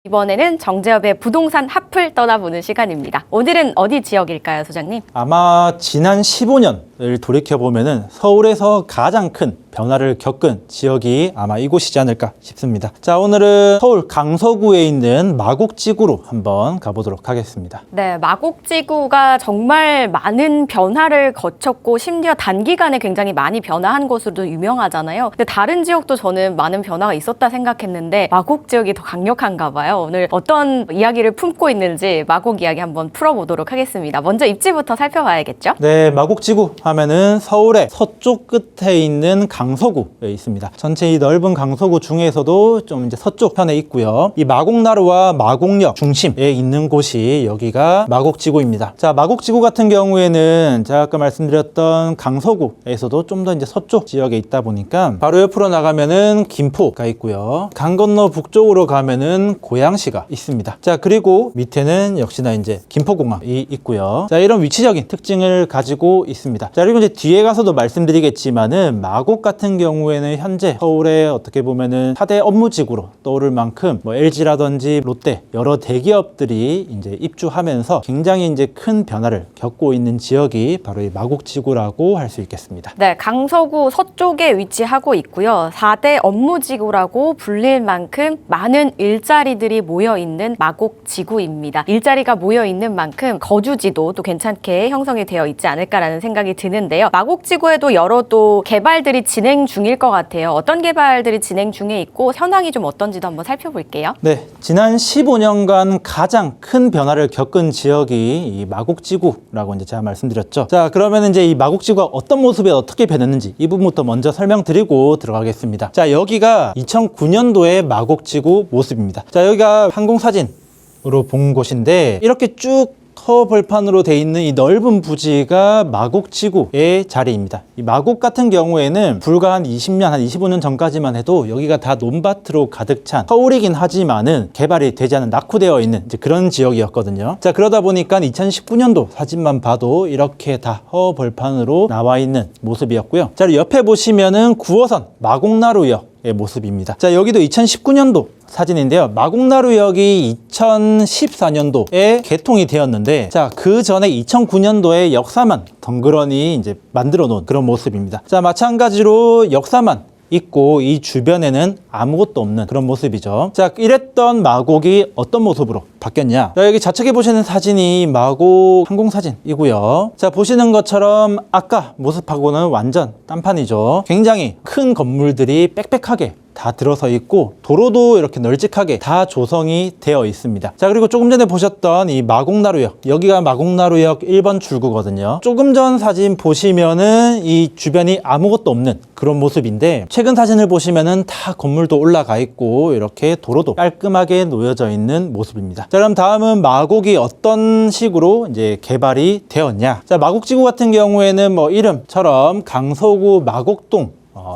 이번에는 정재엽의 부동산 핫플 떠나보는 시간입니다. 오늘은 어디 지역일까요, 소장님? 아마 지난 15년을 돌이켜보면은 서울에서 가장 큰 변화를 겪은 지역이 아마 이곳이지 않을까 싶습니다. 자, 오늘은 서울 강서구에 있는 마곡지구로 한번 가보도록 하겠습니다. 네, 마곡지구가 정말 많은 변화를 거쳤고 심지어 단기간에 굉장히 많이 변화한 곳으로도 유명하잖아요. 근데 다른 지역도 저는 많은 변화가 있었다 생각했는데 마곡 지역이 더 강력한가 봐요. 오늘 어떤 이야기를 품고 있는지 마곡 이야기 한번 풀어보도록 하겠습니다. 먼저 입지부터 살펴봐야겠죠? 네, 마곡지구 하면은 서울의 서쪽 끝에 있는 강서구에 있습니다. 전체 이 넓은 강서구 중에서도 좀 이제 서쪽 편에 있고요. 이 마곡나루와 마곡역 중심에 있는 곳이 여기가 마곡지구입니다. 자, 마곡지구 같은 경우에는 제가 아까 말씀드렸던 강서구에서도 좀 더 이제 서쪽 지역에 있다 보니까 바로 옆으로 나가면은 김포가 있고요. 강 건너 북쪽으로 가면은 고양시가 있습니다. 자, 그리고 밑에는 역시나 이제 김포공항이 있고요. 자, 이런 위치적인 특징을 가지고 있습니다. 자, 그리고 이제 뒤에 가서도 말씀드리겠지만은 마곡 같은 경우에는 현재 서울의 어떻게 보면은 4대 업무지구로 떠오를 만큼 뭐 LG라든지 롯데 여러 대기업들이 이제 입주하면서 굉장히 이제 큰 변화를 겪고 있는 지역이 바로 이 마곡지구라고 할 수 있겠습니다. 네, 강서구 서쪽에 위치하고 있고요. 4대 업무지구라고 불릴 만큼 많은 일자리들이 모여있는 마곡지구입니다. 일자리가 모여있는 만큼 거주지도 또 괜찮게 형성이 되어 있지 않을까라는 생각이 드는데요. 마곡지구에도 여러 또 개발들이 진행 중일 것 같아요. 어떤 개발들이 진행 중에 있고 현황이 좀 어떤지도 한번 살펴볼게요. 네, 지난 15년간 가장 큰 변화를 겪은 지역이 이 마곡지구라고 이제 제가 말씀드렸죠. 자, 그러면 이제 이 마곡지구가 어떤 모습에 어떻게 변했는지 이 부분부터 먼저 설명드리고 들어가겠습니다. 자, 여기가 2009년도의 마곡지구 모습입니다. 자, 여기가 항공사진으로 본 곳인데 이렇게 쭉 터벌판으로 돼 있는 이 넓은 부지가 마곡지구의 자리입니다. 이 마곡 같은 경우에는 불과 한 20년, 한 25년 전까지만 해도 여기가 다 논밭으로 가득 찬 서울이긴 하지만은 개발이 되지 않은 낙후되어 있는 이제 그런 지역이었거든요. 자, 그러다 보니까 2019년도 사진만 봐도 이렇게 다 허벌판으로 나와 있는 모습이었고요. 자, 옆에 보시면은 9호선 마곡나루역의 모습입니다. 자, 여기도 2019년도 사진인데요. 마곡나루역이 2014년도에 개통이 되었는데, 자, 그 전에 2009년도에 역사만 덩그러니 이제 만들어 놓은 그런 모습입니다. 자, 마찬가지로 역사만 있고 이 주변에는 아무것도 없는 그런 모습이죠. 자, 이랬던 마곡이 어떤 모습으로 바뀌었냐? 자, 여기 좌측에 보시는 사진이 마곡 항공사진이고요. 자, 보시는 것처럼 아까 모습하고는 완전 딴판이죠. 굉장히 큰 건물들이 빽빽하게 다 들어서 있고 도로도 이렇게 널찍하게 다 조성이 되어 있습니다. 자, 그리고 조금 전에 보셨던 이 마곡나루역, 여기가 마곡나루역 1번 출구거든요. 조금 전 사진 보시면은 이 주변이 아무것도 없는 그런 모습인데, 최근 사진을 보시면은 다 건물도 올라가 있고 이렇게 도로도 깔끔하게 놓여져 있는 모습입니다. 자, 그럼 다음은 마곡이 어떤 식으로 이제 개발이 되었냐? 자, 마곡지구 같은 경우에는 뭐 이름처럼 강서구 마곡동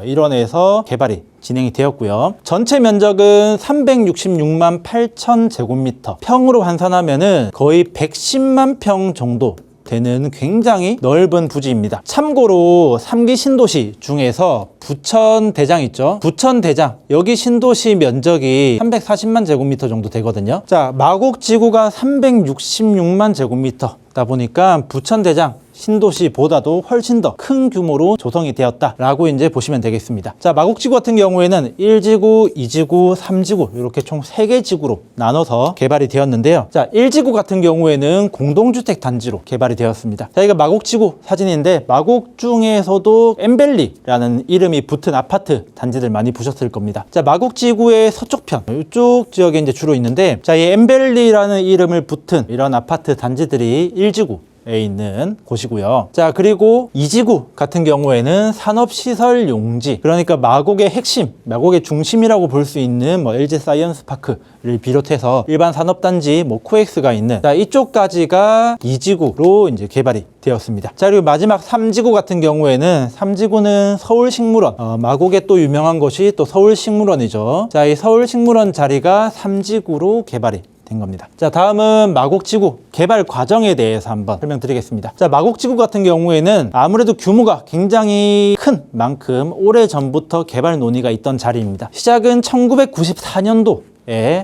일원에서 개발이 진행이 되었고요. 전체 면적은 366만 8천 제곱미터, 평으로 환산하면은 거의 110만 평 정도 되는 굉장히 넓은 부지입니다. 참고로 3기 신도시 중에서 부천대장 있죠? 부천대장, 여기 신도시 면적이 340만 제곱미터 정도 되거든요. 자, 마곡지구가 366만 제곱미터다 보니까 부천대장 신도시보다도 훨씬 더 큰 규모로 조성이 되었다라고 이제 보시면 되겠습니다. 자, 마곡지구 같은 경우에는 1지구, 2지구, 3지구 이렇게 총 3개 지구로 나눠서 개발이 되었는데요. 자, 1지구 같은 경우에는 공동주택 단지로 개발이 되었습니다. 자, 이거 마곡지구 사진인데 마곡 중에서도 엠벨리라는 이름이 붙은 아파트 단지들 많이 보셨을 겁니다. 자, 마곡지구의 서쪽편 이쪽 지역에 이제 주로 있는데, 자, 이 엠벨리라는 이름을 붙은 이런 아파트 단지들이 1지구 에 있는 곳이고요. 자, 그리고 2지구 같은 경우에는 산업시설 용지, 그러니까 마곡의 핵심, 마곡의 중심이라고 볼 수 있는 뭐 LG 사이언스파크를 비롯해서 일반 산업단지 뭐 코엑스가 있는, 자, 이쪽까지가 2지구로 이제 개발이 되었습니다. 자, 그리고 마지막 3지구 같은 경우에는 3지구는 서울식물원, 마곡에 또 유명한 곳이 또 서울식물원이죠. 자, 이 서울식물원 자리가 3지구로 개발이 된 겁니다. 자, 다음은 마곡지구 개발 과정에 대해서 한번 설명드리겠습니다. 자, 마곡지구 같은 경우에는 아무래도 규모가 굉장히 큰 만큼 오래전부터 개발 논의가 있던 자리입니다. 시작은 1994년도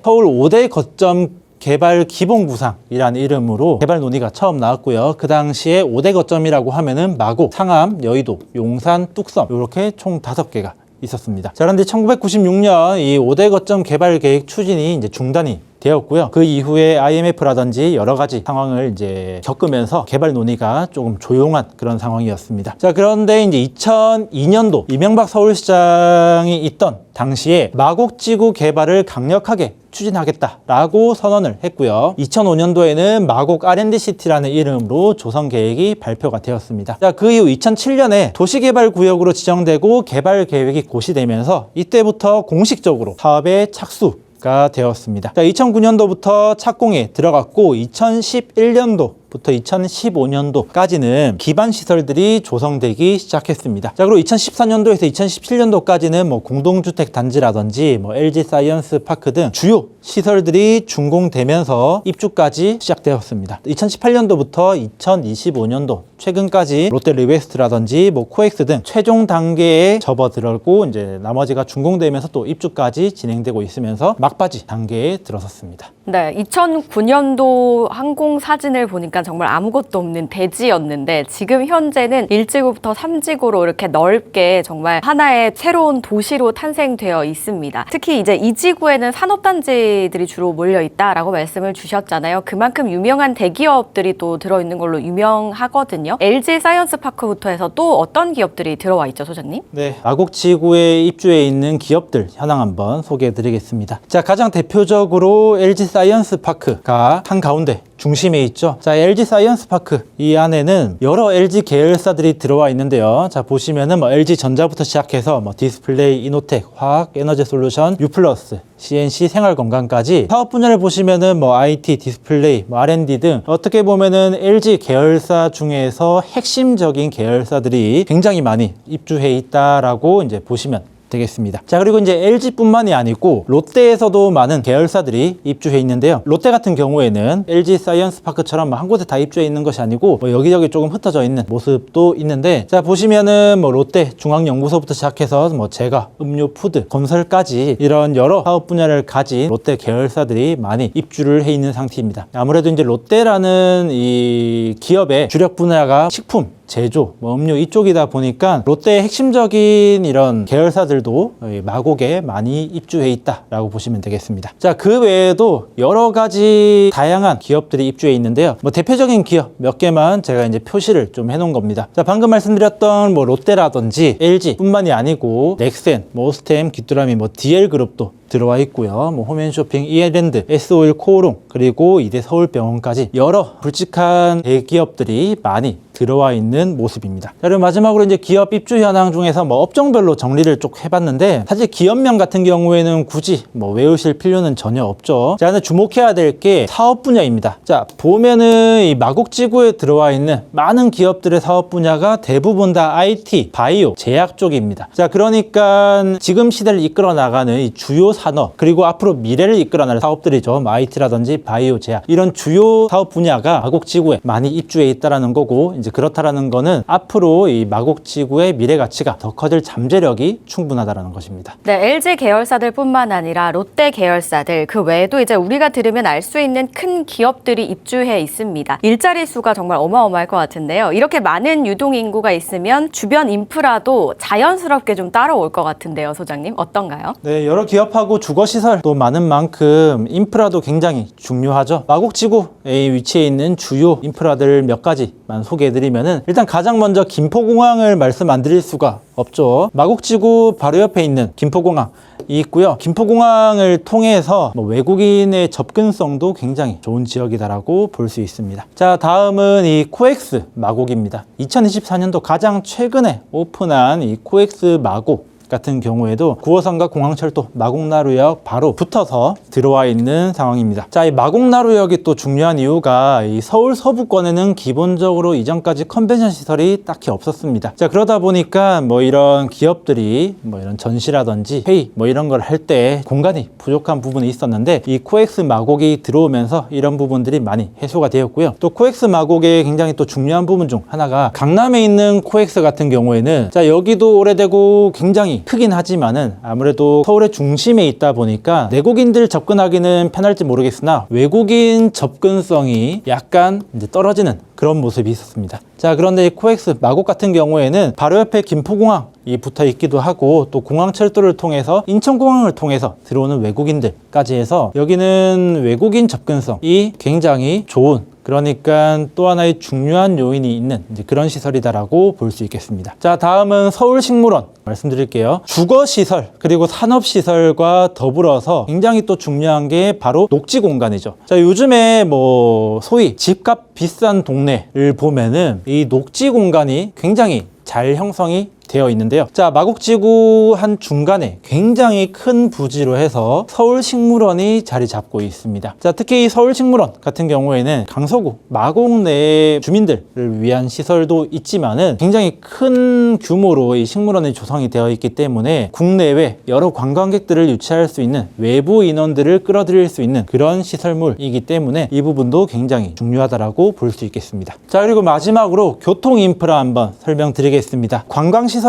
서울 5대 거점 개발 기본 구상이라는 이름으로 개발 논의가 처음 나왔고요. 그 당시에 5대 거점이라고 하면은 마곡, 상암, 여의도, 용산, 뚝섬 이렇게 총 5개가 있었습니다. 자, 그런데 1996년 이 5대 거점 개발 계획 추진이 이제 중단이 되었고요. 그 이후에 IMF라든지 여러 가지 상황을 이제 겪으면서 개발 논의가 조금 조용한 그런 상황이었습니다. 자, 그런데 이제 2002년도 이명박 서울시장이 있던 당시에 마곡지구 개발을 강력하게 추진하겠다라고 선언을 했고요. 2005년도에는 마곡 R&D시티라는 이름으로 조성 계획이 발표가 되었습니다. 자, 그 이후 2007년에 도시개발구역으로 지정되고 개발 계획이 고시되면서 이때부터 공식적으로 사업에 착수가 되었습니다. 자, 2009년도부터 착공에 들어갔고 2011년도부터 2015년도까지는 기반 시설들이 조성되기 시작했습니다. 자, 그리고 2014년도에서 2017년도까지는 뭐 공동주택 단지라든지 뭐 LG 사이언스 파크 등 주요 시설들이 준공되면서 입주까지 시작되었습니다. 2018년도부터 2025년도 최근까지 롯데 리웨스트라든지 뭐 코엑스 등 최종 단계에 접어들었고 이제 나머지가 준공되면서 또 입주까지 진행되고 있으면서 막바지 단계에 들어섰습니다. 네, 2009년도 항공 사진을 보니까 정말 아무것도 없는 대지였는데 지금 현재는 1지구부터 3지구로 이렇게 넓게 정말 하나의 새로운 도시로 탄생되어 있습니다. 특히 이제 2지구에는 산업단지들이 주로 몰려 있다라고 말씀을 주셨잖아요. 그만큼 유명한 대기업들이 또 들어있는 걸로 유명하거든요. LG 사이언스 파크부터 해서 또 어떤 기업들이 들어와 있죠, 소장님? 네, 마곡지구에 입주해 있는 기업들 현황 한번 소개해 드리겠습니다. 자, 가장 대표적으로 LG 사이언스 파크가 한가운데 중심에 있죠. 자, LG 사이언스 파크 이 안에는 여러 LG 계열사들이 들어와 있는데요. 자, 보시면은 뭐 LG 전자부터 시작해서 뭐 디스플레이, 이노텍, 화학, 에너지 솔루션, 유플러스, CNC 생활건강까지 사업 분야를 보시면은 뭐 IT, 디스플레이, 뭐 R&D 등 어떻게 보면은 LG 계열사 중에서 핵심적인 계열사들이 굉장히 많이 입주해 있다라고 이제 보시면 되겠습니다. 자, 그리고 이제 LG뿐만이 아니고 롯데에서도 많은 계열사들이 입주해 있는데요. 롯데 같은 경우에는 LG 사이언스 파크처럼 한 곳에 다 입주해 있는 것이 아니고 뭐 여기저기 조금 흩어져 있는 모습도 있는데, 자, 보시면은 뭐 롯데 중앙연구소부터 시작해서 뭐 제과, 음료, 푸드, 건설까지 이런 여러 사업 분야를 가진 롯데 계열사들이 많이 입주를 해 있는 상태입니다. 아무래도 이제 롯데라는 이 기업의 주력 분야가 식품, 제조, 뭐 음료 이쪽이다 보니까 롯데의 핵심적인 이런 계열사들도 마곡에 많이 입주해 있다라고 보시면 되겠습니다. 자, 그 외에도 여러 가지 다양한 기업들이 입주해 있는데요. 뭐 대표적인 기업 몇 개만 제가 이제 표시를 좀 해놓은 겁니다. 자, 방금 말씀드렸던 뭐 롯데라든지 LG 뿐만이 아니고 넥센, 뭐 오스템, 귀뚜라미, 뭐 DL그룹도 들어와 있고요. 뭐 홈앤쇼핑, 이랜드, S-오일 코오롱, 그리고 이대 서울병원까지 여러 굵직한 대기업들이 많이 들어와 있는 모습입니다. 자, 그리고 마지막으로 이제 기업 입주 현황 중에서 뭐 업종별로 정리를 쭉 해봤는데 사실 기업명 같은 경우에는 굳이 뭐 외우실 필요는 전혀 없죠. 자, 근데 주목해야 될 게 사업 분야입니다. 자, 보면은 이 마곡지구에 들어와 있는 많은 기업들의 사업 분야가 대부분 다 IT, 바이오, 제약 쪽입니다. 자, 그러니까 지금 시대를 이끌어 나가는 이 주요 산업, 그리고 앞으로 미래를 이끌어 나갈 사업들이죠. 뭐 IT라든지 바이오, 제약 이런 주요 사업 분야가 마곡지구에 많이 입주해 있다라는 거고, 이제 그렇다라는 거는 앞으로 이 마곡지구의 미래 가치가 더 커질 잠재력이 충분하다라는 것입니다. 네, LG 계열사들뿐만 아니라 롯데 계열사들 그 외에도 이제 우리가 들으면 알 수 있는 큰 기업들이 입주해 있습니다. 일자리 수가 정말 어마어마할 것 같은데요. 이렇게 많은 유동 인구가 있으면 주변 인프라도 자연스럽게 좀 따라올 것 같은데요, 소장님 어떤가요? 네, 여러 기업하고 주거시설도 많은 만큼 인프라도 굉장히 중요하죠. 마곡지구에 위치해 있는 주요 인프라들 몇 가지만 소개해드리면은 일단 가장 먼저 김포공항을 말씀 안 드릴 수가 없죠. 마곡지구 바로 옆에 있는 김포공항이 있고요. 김포공항을 통해서 뭐 외국인의 접근성도 굉장히 좋은 지역이다라고 볼 수 있습니다. 자, 다음은 이 코엑스 마곡입니다. 2024년도 가장 최근에 오픈한 이 코엑스 마곡 같은 경우에도 9호선과 공항철도 마곡나루역 바로 붙어서 들어와 있는 상황입니다. 자, 이 마곡나루역이 또 중요한 이유가 이 서울 서부권에는 기본적으로 이전까지 컨벤션 시설이 딱히 없었습니다. 자, 그러다 보니까 뭐 이런 기업들이 뭐 이런 전시라든지 회의 뭐 이런 걸 할 때 공간이 부족한 부분이 있었는데 이 코엑스 마곡이 들어오면서 이런 부분들이 많이 해소가 되었고요. 또 코엑스 마곡의 굉장히 또 중요한 부분 중 하나가 강남에 있는 코엑스 같은 경우에는 자, 여기도 오래되고 굉장히 굉장히 크긴 하지만은 아무래도 서울의 중심에 있다 보니까 내국인들 접근하기는 편할지 모르겠으나 외국인 접근성이 약간 이제 떨어지는 그런 모습이 있었습니다. 자, 그런데 이 코엑스 마곡 같은 경우에는 바로 옆에 김포공항이 붙어 있기도 하고 또 공항철도를 통해서 인천공항을 통해서 들어오는 외국인들까지 해서 여기는 외국인 접근성이 굉장히 좋은, 그러니까 또 하나의 중요한 요인이 있는 이제 그런 시설이다라고 볼 수 있겠습니다. 자, 다음은 서울식물원 말씀드릴게요. 주거시설 그리고 산업시설과 더불어서 굉장히 또 중요한 게 바로 녹지 공간이죠. 자, 요즘에 뭐 소위 집값 비싼 동네를 보면은 이 녹지 공간이 굉장히 잘 형성이 되어 있는데요. 자, 마곡지구 한 중간에 굉장히 큰 부지로 해서 서울식물원이 자리 잡고 있습니다. 자, 특히 이 서울식물원 같은 경우에는 강서구 마곡 내 주민들을 위한 시설도 있지만은 굉장히 큰 규모로 이 식물원이 조성이 되어 있기 때문에 국내외 여러 관광객들을 유치할 수 있는 외부 인원들을 끌어들일 수 있는 그런 시설물이기 때문에 이 부분도 굉장히 중요하다라고 볼 수 있겠습니다. 자, 그리고 마지막으로 교통 인프라 한번 설명드리겠습니다. 관광시설이라든지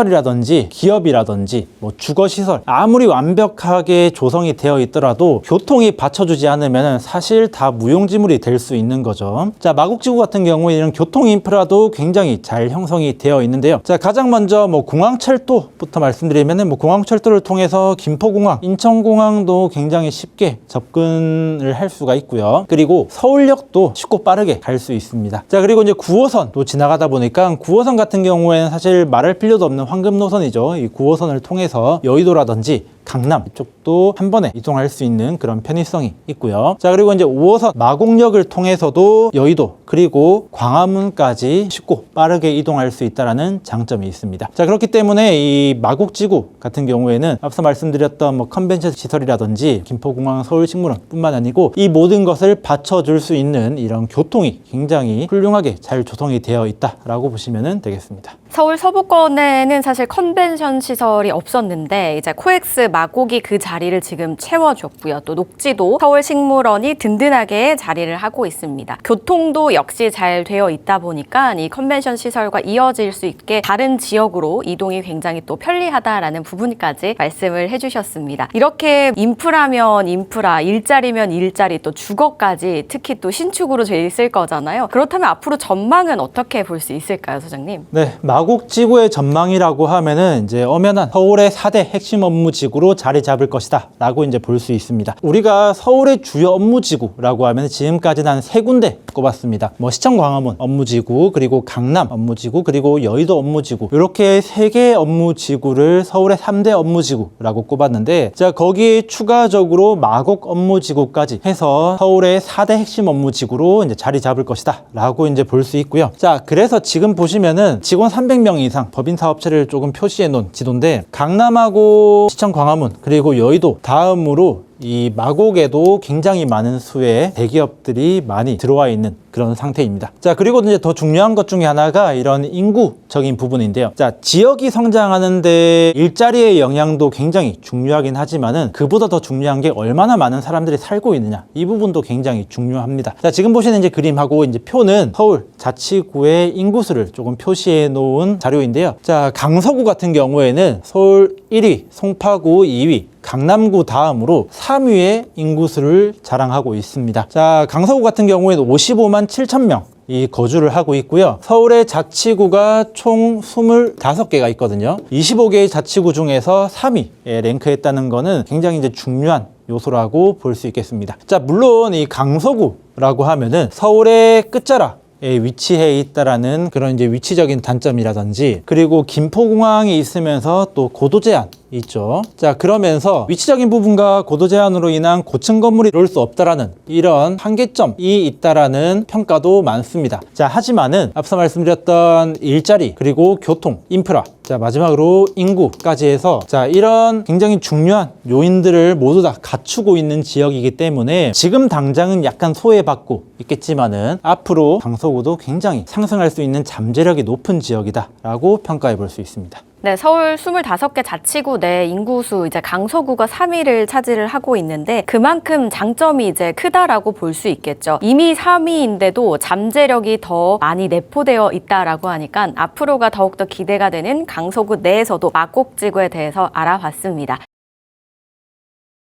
기업이라든지 뭐 주거시설 아무리 완벽하게 조성이 되어 있더라도 교통이 받쳐주지 않으면 사실 다 무용지물이 될 수 있는 거죠. 자, 마곡지구 같은 경우에 이런 교통 인프라도 굉장히 잘 형성이 되어 있는데요. 자, 가장 먼저 뭐 공항철도부터 말씀드리면은 뭐 공항철도를 통해서 김포공항, 인천공항도 굉장히 쉽게 접근을 할 수가 있고요. 그리고 서울역도 쉽고 빠르게 갈 수 있습니다. 자, 그리고 이제 9호선도 지나가다 보니까 9호선 같은 경우에는 사실 말할 필요도 없는 황금 노선이죠. 이 9호선을 통해서 여의도라든지 강남 이쪽도 한 번에 이동할 수 있는 그런 편의성이 있고요. 자, 그리고 이제 5호선 마곡역을 통해서도 여의도 그리고 광화문까지 쉽고 빠르게 이동할 수 있다는 장점이 있습니다. 자, 그렇기 때문에 이 마곡지구 같은 경우에는 앞서 말씀드렸던 뭐 컨벤션 시설이라든지 김포공항, 서울식물원 뿐만 아니고 이 모든 것을 받쳐줄 수 있는 이런 교통이 굉장히 훌륭하게 잘 조성이 되어 있다라고 보시면 되겠습니다. 서울 서부권에는 사실 컨벤션 시설이 없었는데 이제 코엑스 마곡이 그 자리를 지금 채워줬고요. 또 녹지도 서울식물원이 든든하게 자리를 하고 있습니다. 교통도 역시 잘 되어 있다 보니까 이 컨벤션 시설과 이어질 수 있게 다른 지역으로 이동이 굉장히 또 편리하다라는 부분까지 말씀을 해주셨습니다. 이렇게 인프라면 인프라, 일자리면 일자리, 또 주거까지 특히 또 신축으로 돼 있을 거잖아요. 그렇다면 앞으로 전망은 어떻게 볼 수 있을까요, 소장님? 네, 마곡지구의 전망이라고 하면은 이제 엄연한 서울의 4대 핵심 업무지구로 자리 잡을 것이다 라고 이제 볼 수 있습니다. 우리가 서울의 주요 업무지구라고 하면 지금까지는 한 3군데 꼽았습니다. 뭐 시청 광화문 업무지구, 그리고 강남 업무지구, 그리고 여의도 업무지구, 이렇게 3개의 업무지구를 서울의 3대 업무지구라고 꼽았는데, 자, 거기에 추가적으로 마곡 업무지구까지 해서 서울의 4대 핵심 업무지구로 이제 자리 잡을 것이다 라고 이제 볼 수 있고요. 자, 그래서 지금 보시면은 직원 300명 이상 법인 사업체를 조금 표시해 놓은 지도인데, 강남하고 시청 광화문 그리고 여의도 다음으로 이 마곡에도 굉장히 많은 수의 대기업들이 많이 들어와 있는 그런 상태입니다. 자, 그리고 이제 더 중요한 것 중에 하나가 이런 인구적인 부분인데요. 자, 지역이 성장하는데 일자리의 영향도 굉장히 중요하긴 하지만은 그보다 더 중요한 게 얼마나 많은 사람들이 살고 있느냐, 이 부분도 굉장히 중요합니다. 자, 지금 보시는 이제 그림하고 이제 표는 서울 자치구의 인구수를 조금 표시해 놓은 자료인데요. 자, 강서구 같은 경우에는 서울 1위, 송파구 2위, 강남구 다음으로 3위의 인구수를 자랑하고 있습니다. 자, 강서구 같은 경우에는 55만 7천 명 이 거주를 하고 있고요. 서울의 자치구가 총 25개가 있거든요. 25개의 자치구 중에서 3위에 랭크했다는 거는 굉장히 이제 중요한 요소라고 볼 수 있겠습니다. 자, 물론 이 강서구라고 하면은 서울의 끝자락 위치해 있다라는 그런 이제 위치적인 단점이라든지, 그리고 김포공항이 있으면서 또 고도 제한 있죠. 자, 그러면서 위치적인 부분과 고도 제한으로 인한 고층 건물이 들어올 수 없다라는 이런 한계점이 있다라는 평가도 많습니다. 자, 하지만은 앞서 말씀드렸던 일자리 그리고 교통, 인프라, 자, 마지막으로 인구까지 해서 자, 이런 굉장히 중요한 요인들을 모두 다 갖추고 있는 지역이기 때문에 지금 당장은 약간 소외받고 있겠지만은 앞으로 강서구도 굉장히 상승할 수 있는 잠재력이 높은 지역이다 라고 평가해 볼 수 있습니다. 네, 서울 25개 자치구 내 인구수 이제 강서구가 3위를 차지를 하고 있는데 그만큼 장점이 이제 크다라고 볼 수 있겠죠. 이미 3위인데도 잠재력이 더 많이 내포되어 있다라고 하니까 앞으로가 더욱더 기대가 되는 강서구 내에서도 마곡지구에 대해서 알아봤습니다.